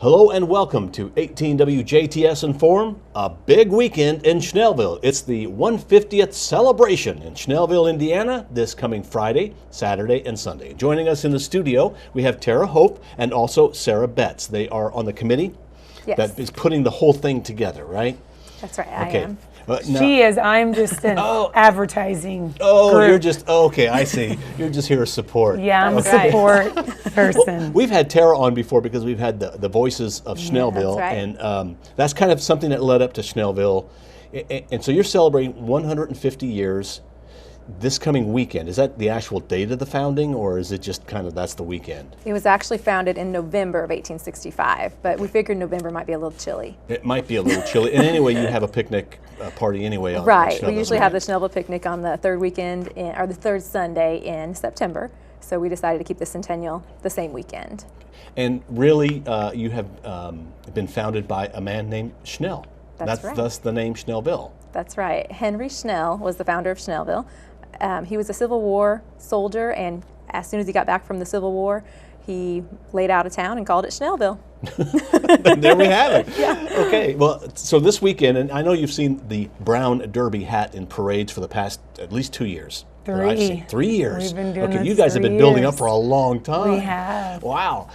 Hello and welcome to 18 WJTS in.form, a big weekend in Schnellville. It's the 150th celebration in Schnellville, Indiana, this coming Friday, Saturday, and Sunday. Joining us in the studio, we have Tara Hopf and also Sara Betz. They are on the committee that is putting the whole thing together, right? That's right, I am. She is. I'm just an advertising group. You're just, okay, I see. You're just here to support. Yeah, I'm a support person. Well, we've had Tara on before because we've had the voices of Schnellville. That's right. And that's kind of something that led up to Schnellville. And so you're celebrating 150 years this coming weekend. Is that the actual date of the founding, or is it just kind of that's the weekend? It was actually founded in November of 1865, but we figured November might be a little chilly. It might be a little chilly. And anyway, you have a picnic party anyway. Right. We usually have the Schnellville picnic on the third weekend, or the third Sunday in September. So we decided to keep the centennial the same weekend. And really, you have been founded by a man named Schnell. That's right. Thus the name Schnellville. That's right. Henry Schnell was the founder of Schnellville. He was a Civil War soldier, and as soon as he got back from the Civil War, he laid out of town and called it Schnellville. There we have it. Yeah. Okay, well, so this weekend, and I know you've seen the brown derby hat in parades for the past at least 2 years. 3. 3 years. We've been doing this you guys have 3 been building up years. for a long time. We have. Wow.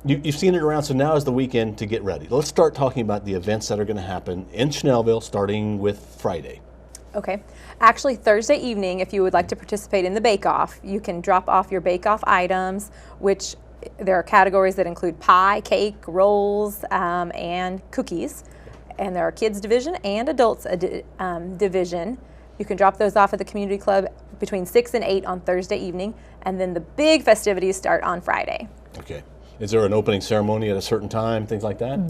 You've seen it around, so now is the weekend to get ready. Let's start talking about the events that are going to happen in Schnellville, starting with Friday. Okay. Actually, Thursday evening, if you would like to participate in the bake-off, you can drop off your bake-off items, which there are categories that include pie, cake, rolls, and cookies. And there are kids division and adults division. You can drop those off at the community club between 6 and 8 on Thursday evening, and then the big festivities start on Friday. Okay. Is there an opening ceremony at a certain time, things like that?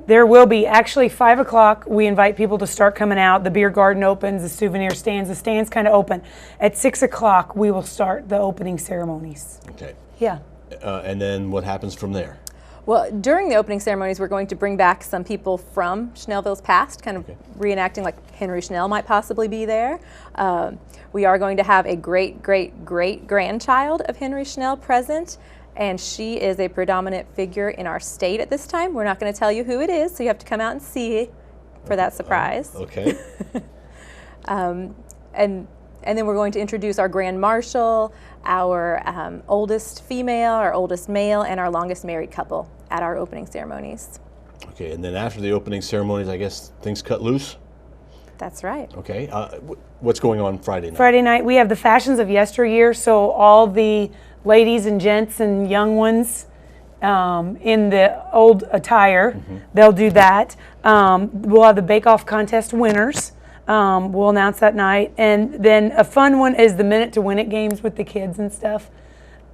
There will be. Actually, 5 o'clock, we invite people to start coming out. The beer garden opens, the souvenir stands. The stands kind of open. At 6 o'clock, we will start the opening ceremonies. Okay. Yeah. And then what happens from there? Well, during the opening ceremonies, we're going to bring back some people from Schnellville's past, kind of reenacting like Henry Schnell might possibly be there. We are going to have a great-great-great-grandchild of Henry Schnell present, and she is a predominant figure in our state at this time. We're not going to tell you who it is, so you have to come out and see for that surprise. Okay. And then we're going to introduce our Grand Marshal, our oldest female, our oldest male, and our longest married couple at our opening ceremonies. Okay, and then after the opening ceremonies, I guess things cut loose? That's right. Okay. What's going on Friday night? Friday night, we have the fashions of yesteryear, so all the ladies and gents and young ones in the old attire, they'll do that. We'll have the bake-off contest winners. We'll announce that night. And then a fun one is the Minute to Win It games with the kids and stuff.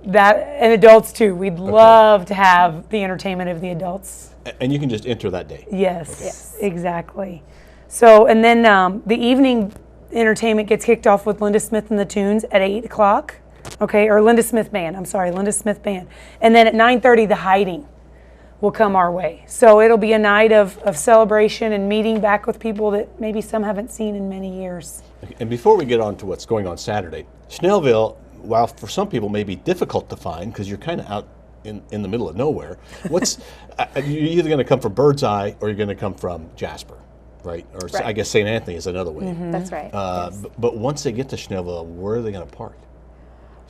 And adults too. We'd love to have the entertainment of the adults. And you can just enter that day? Yes, yes. Exactly. So, and then the evening entertainment gets kicked off with Linda Smith and the Tunes at 8 o'clock. Okay, or Linda Smith Band, Linda Smith Band. And then at 9:30, The Hiding will come our way. So it'll be a night of celebration and meeting back with people that maybe some haven't seen in many years. And before we get on to what's going on Saturday, Schnellville, while for some people may be difficult to find because you're kind of out in the middle of nowhere, you're either going to come from Birdseye or you're going to come from Jasper, right? Or I guess St. Anthony is another way. That's right. Yes. But once they get to Schnellville, where are they going to park?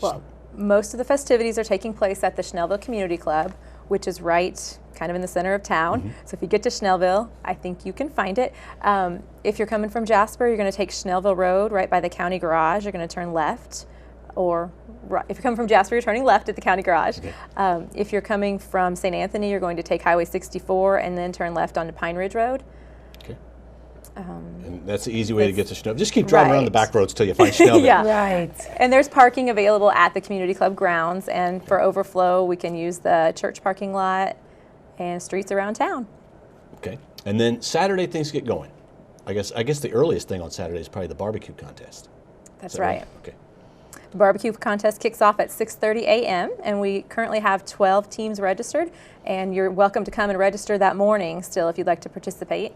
Well, most of the festivities are taking place at the Schnellville Community Club, which is right kind of in the center of town. So if you get to Schnellville, I think you can find it. If you're coming from Jasper, you're going to take Schnellville Road right by the county garage. You're going to turn left. Or if you're coming from Jasper, you're turning left at the county garage. Okay. If you're coming from St. Anthony, you're going to take Highway 64 and then turn left onto Pine Ridge Road. Okay. And that's the easy way to get to Schnellville. Just keep driving around the back roads till you find Schnellville. Yeah. Right. And there's parking available at the community club grounds, and for overflow, we can use the church parking lot and streets around town. Okay. And then Saturday things get going. I guess the earliest thing on Saturday is probably the barbecue contest. That's right. Okay. The barbecue contest kicks off at 6:30 a.m. and we currently have 12 teams registered, and you're welcome to come and register that morning still if you'd like to participate.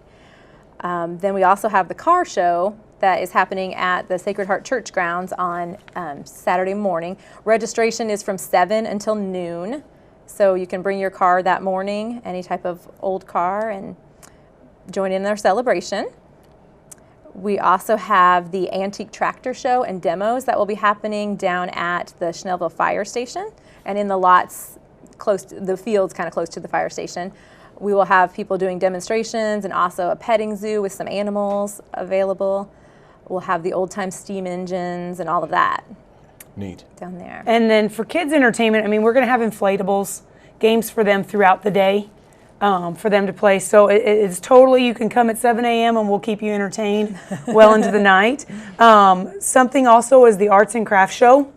Then we also have the car show that is happening at the Sacred Heart Church grounds on Saturday morning. Registration is from 7 until noon. So you can bring your car that morning, any type of old car, and join in their celebration. We also have the antique tractor show and demos that will be happening down at the Schnellville Fire Station and in the lots close to the fields, kind of close to the fire station. We will have people doing demonstrations and also a petting zoo with some animals available. We'll have the old-time steam engines and all of that. Neat. Down there. And then for kids' entertainment, I mean, we're going to have inflatables, games for them throughout the day. For them to play. So it's totally, you can come at 7 a.m. and we'll keep you entertained well into the night. Something also is the arts and crafts show.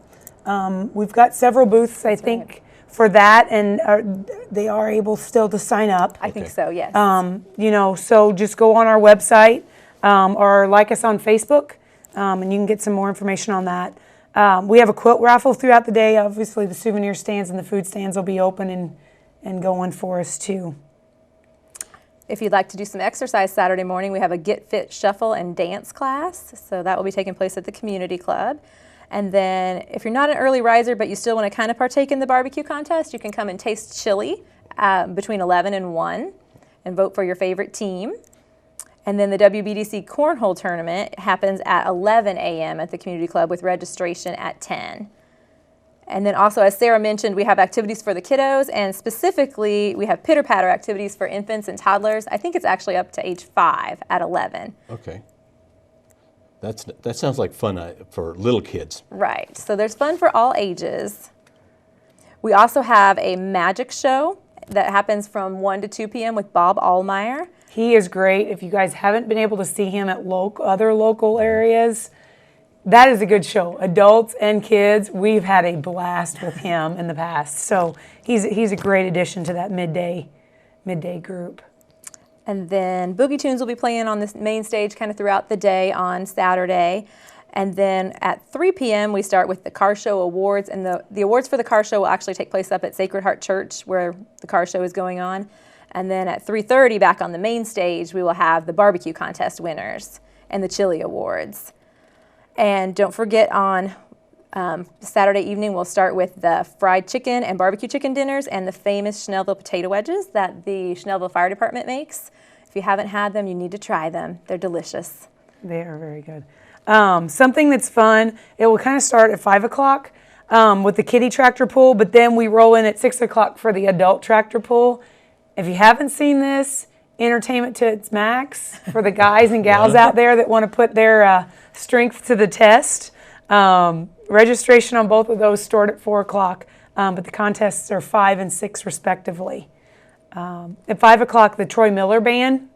We've got several booths, I think, for that, and they are able still to sign up. I think so, yes. You know, so just go on our website or like us on Facebook, and you can get some more information on that. We have a quilt raffle throughout the day. Obviously, the souvenir stands and the food stands will be open and going for us too. If you'd like to do some exercise Saturday morning, we have a Get Fit Shuffle and Dance class. So that will be taking place at the community club. And then if you're not an early riser, but you still want to kind of partake in the barbecue contest, you can come and taste chili between 11 and 1 and vote for your favorite team. And then the WBDC Cornhole Tournament happens at 11 a.m. at the community club with registration at 10. And then also, as Sarah mentioned, we have activities for the kiddos, and specifically, we have pitter-patter activities for infants and toddlers. I think it's actually up to age 5 at 11. Okay. That sounds like fun for little kids. Right. So there's fun for all ages. We also have a magic show that happens from 1 to 2 p.m. with Bob Allmeyer. He is great. If you guys haven't been able to see him at other local areas, that is a good show. Adults and kids, we've had a blast with him in the past. So he's a great addition to that midday group. And then Boogie Tunes will be playing on this main stage kind of throughout the day on Saturday. And then at 3 p.m. we start with the Car Show Awards. And the awards for the Car Show will actually take place up at Sacred Heart Church where the car show is going on. And then at 3:30 back on the main stage we will have the barbecue contest winners and the chili awards. And don't forget on Saturday evening, we'll start with the fried chicken and barbecue chicken dinners and the famous Schnellville potato wedges that the Schnellville Fire Department makes. If you haven't had them, you need to try them. They're delicious. They are very good. Something that's fun, it will kind of start at 5 o'clock with the kiddie tractor pull, but then we roll in at 6 o'clock for the adult tractor pull. If you haven't seen this, entertainment to its max for the guys and gals out there that want to put their strength to the test. Registration on both of those start at 4 o'clock, but the contests are 5 and 6 respectively. At 5 o'clock, the Troy Miller Band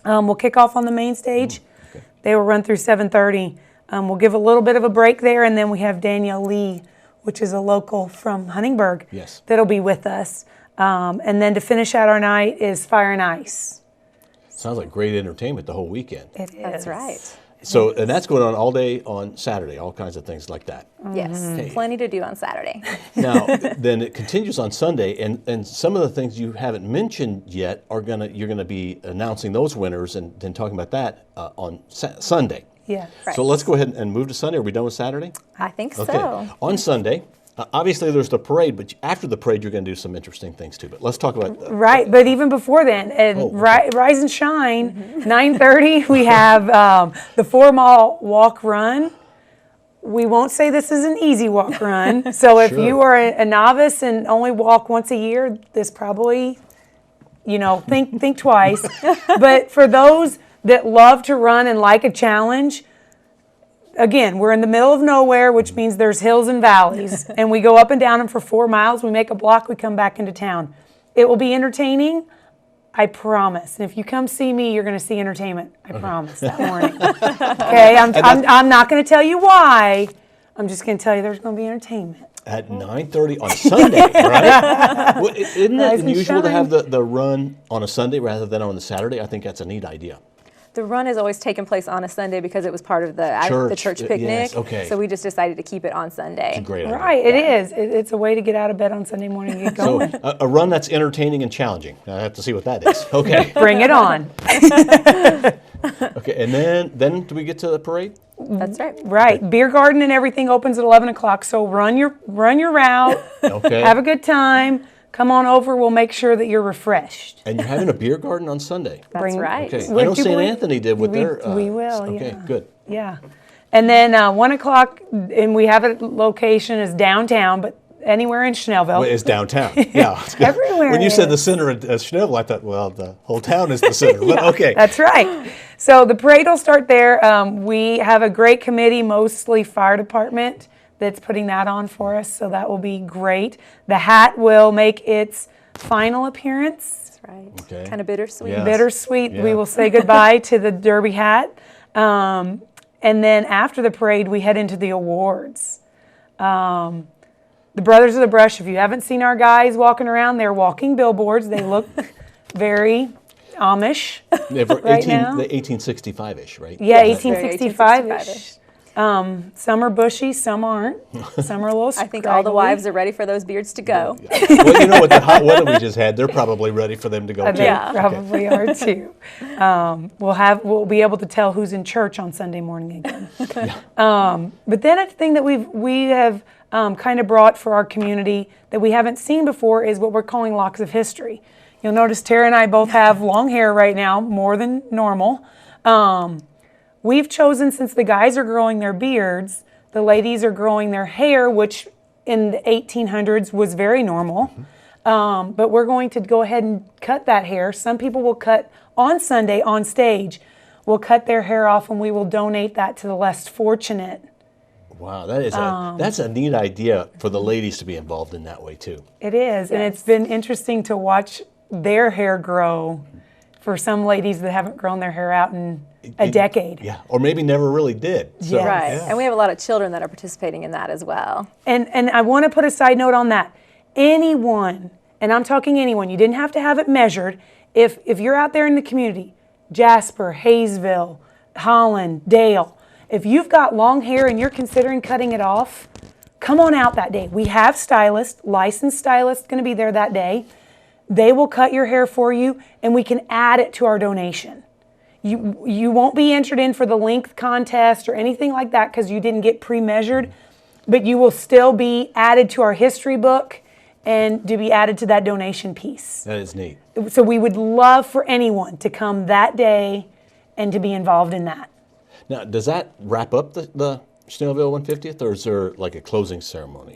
will kick off on the main stage. Okay. They will run through 7:30. We'll give a little bit of a break there, and then we have Danielle Lee, which is a local from Huntingburg, Yes. that'll be with us. And then to finish out our night is Fire and Ice. Sounds like great entertainment the whole weekend. It is. That's right. So, and that's going on all day on Saturday, all kinds of things like that. Yes, plenty to do on Saturday. Now, then it continues on Sunday, and some of the things you haven't mentioned yet you're gonna be announcing those winners and then talking about that on Sunday. Yeah. Right. So let's go ahead and move to Sunday. Are we done with Saturday? I think Okay. so. On Sunday, obviously there's the parade, but after the parade you're going to do some interesting things too. But let's talk about Right, but even before then, Rise and Shine, 9:30, we have the 4-mile walk run. We won't say this is an easy walk run. So if Sure. you are a novice and only walk once a year, this probably, think twice. But for those that love to run and like a challenge, again, we're in the middle of nowhere, which means there's hills and valleys, and we go up and down them for 4 miles. We make a block, we come back into town. It will be entertaining, I promise. And if you come see me, you're going to see entertainment. I promise that morning. Okay, I'm not going to tell you why. I'm just going to tell you there's going to be entertainment. at 9:30 on Sunday, right? Well, isn't it unusual to have the run on a Sunday rather than on a Saturday? I think that's a neat idea. The run has always taken place on a Sunday because it was part of the church picnic. Yes, okay. So we just decided to keep it on Sunday. It's a great idea. Right, it is. It's a way to get out of bed on Sunday morning and get going. So a run that's entertaining and challenging. I have to see what that is. Okay. Bring it on. Okay, and then do we get to the parade? That's right. Right. Beer garden and everything opens at 11 o'clock. So run your route. Okay. Have a good time. come on over. We'll make sure that you're refreshed. And you're having a beer garden on Sunday. That's right. Okay. I know St. Anthony did with their... we will, Okay, yeah. good. Yeah. And then 1 o'clock, and we have a location is downtown, but anywhere in Schnellville. Well, it's downtown. Yeah. Everywhere When you it said the is. center of Schnellville, I thought, well, the whole town is the center. But okay. That's right. So the parade will start there. We have a great committee, mostly fire department, that's putting that on for us, so that will be great. The hat will make its final appearance. That's right. Okay. Kind of bittersweet. Yeah. Bittersweet. Yeah. We will say goodbye to the derby hat. And then after the parade, we head into the awards. The Brothers of the Brush, if you haven't seen our guys walking around, they're walking billboards. They look very Amish right now. The 1865-ish, right? Yeah, Yes, very 1865-ish. Some are bushy, some aren't. Some are a little I think all the wives are ready for those beards to go. Well, you know, with the hot weather we just had, they're probably ready for them to go too. They Yeah. probably are too. We'll be able to tell who's in church on Sunday morning again. But then a thing that we have kind of brought for our community that we haven't seen before is what we're calling Locks of History. You'll notice Tara and I both have long hair right now, more than normal. We've chosen, since the guys are growing their beards, the ladies are growing their hair, which in the 1800s was very normal. But we're going to go ahead and cut that hair. Some people will cut on Sunday on stage. We'll cut their hair off and we will donate that to the less fortunate. Wow, that is that's a neat idea for the ladies to be involved in that way too. It is, and it's been interesting to watch their hair grow for some ladies that haven't grown their hair out in a decade. Yeah, or maybe never really did. So, Yes. Right. yeah. And we have a lot of children that are participating in that as well. And I want to put a side note on that. Anyone, and I'm talking anyone, you didn't have to have it measured. If you're out there in the community, Jasper, Hayesville, Holland, Dale, if you've got long hair and you're considering cutting it off, come on out that day. We have stylists, licensed stylists going to be there that day. They will cut your hair for you and we can add it to our donation. You won't be entered in for the length contest or anything like that because you didn't get pre-measured, but you will still be added to our history book and to be added to that donation piece. That is neat. So we would love for anyone to come that day and to be involved in that. Now, does that wrap up the Schnellville 150th, or is there like a closing ceremony?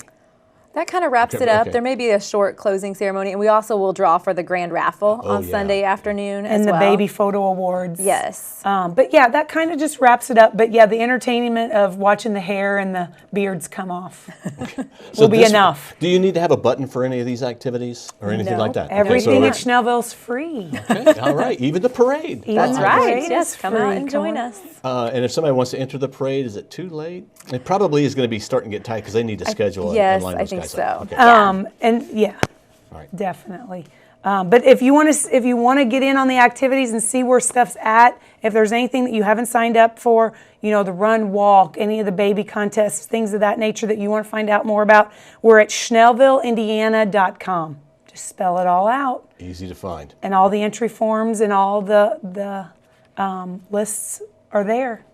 That kind of wraps Okay, it up. okay. There may be a short closing ceremony, and we also will draw for the grand raffle on yeah. Sunday afternoon And as the well. baby photo awards. Yes. But yeah, that kind of just wraps it up. But yeah, the entertainment of watching the hair and the beards come off will be enough. Do you need to have a button for any of these activities or anything No. like that? Everything okay, at Schnellville's free. okay, all right, even the parade. Even That's the right. parade Yes, is come free. out and Come join on. us. And if somebody wants to enter the parade, is it too late? It probably is going to be starting to get tight because they need to schedule and yes, line I those think guys so. up. Okay. And yeah, All right. definitely. But if you want to get in on the activities and see where stuff's at, if there's anything that you haven't signed up for, the run, walk, any of the baby contests, things of that nature that you want to find out more about, we're at Schnellvilleindiana.com. Just spell it all out. Easy to find. And all the entry forms and all the lists are there.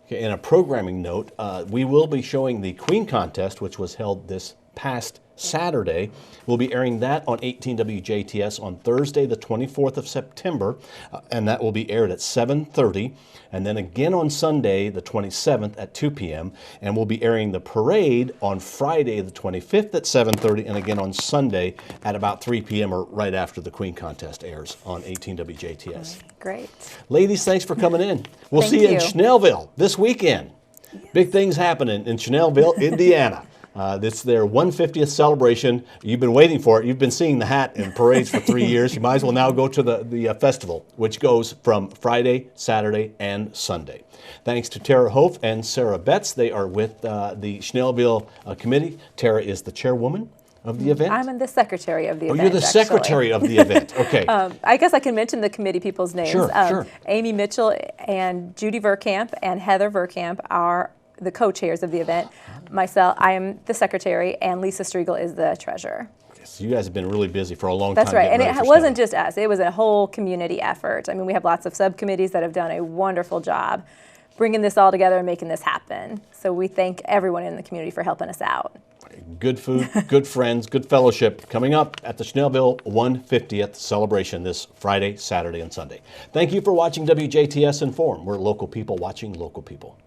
Okay, and a programming note, we will be showing the Queen Contest, which was held this past Saturday. We'll be airing that on 18 WJTS on Thursday, the 24th of September, and that will be aired at 7:30, and then again on Sunday, the 27th at 2 p.m., and we'll be airing the parade on Friday, the 25th at 7:30, and again on Sunday at about 3 p.m. or right after the Queen Contest airs on 18 WJTS. Great. Ladies, thanks for coming in. We'll Thank see you in you. Schnellville this weekend. Big things happening in Schnellville, Indiana. It's their 150th celebration. You've been waiting for it. You've been seeing the hat in parades for 3 years. You might as well now go to the festival, which goes from Friday, Saturday, and Sunday. Thanks to Tara Hopf and Sara Betz. They are with the Schnellville committee. Tara is the chairwoman of the event. I'm the secretary of the event. You're the actually. secretary of the event. Okay. I guess I can mention the committee people's names. Sure, sure. Amy Mitchell and Judy Verkamp and Heather Verkamp are the co-chairs of the event. Myself, I am the secretary, and Lisa Striegel is the treasurer. So you guys have been really busy for a long That's time. right, and getting it ready for wasn't Schnellville. just us. It was a whole community effort. I mean, we have lots of subcommittees that have done a wonderful job bringing this all together and making this happen. So we thank everyone in the community for helping us out. Good food, good friends, good fellowship coming up at the Schnellville 150th celebration this Friday, Saturday, and Sunday. Thank you for watching WJTS in.form. We're local people watching local people.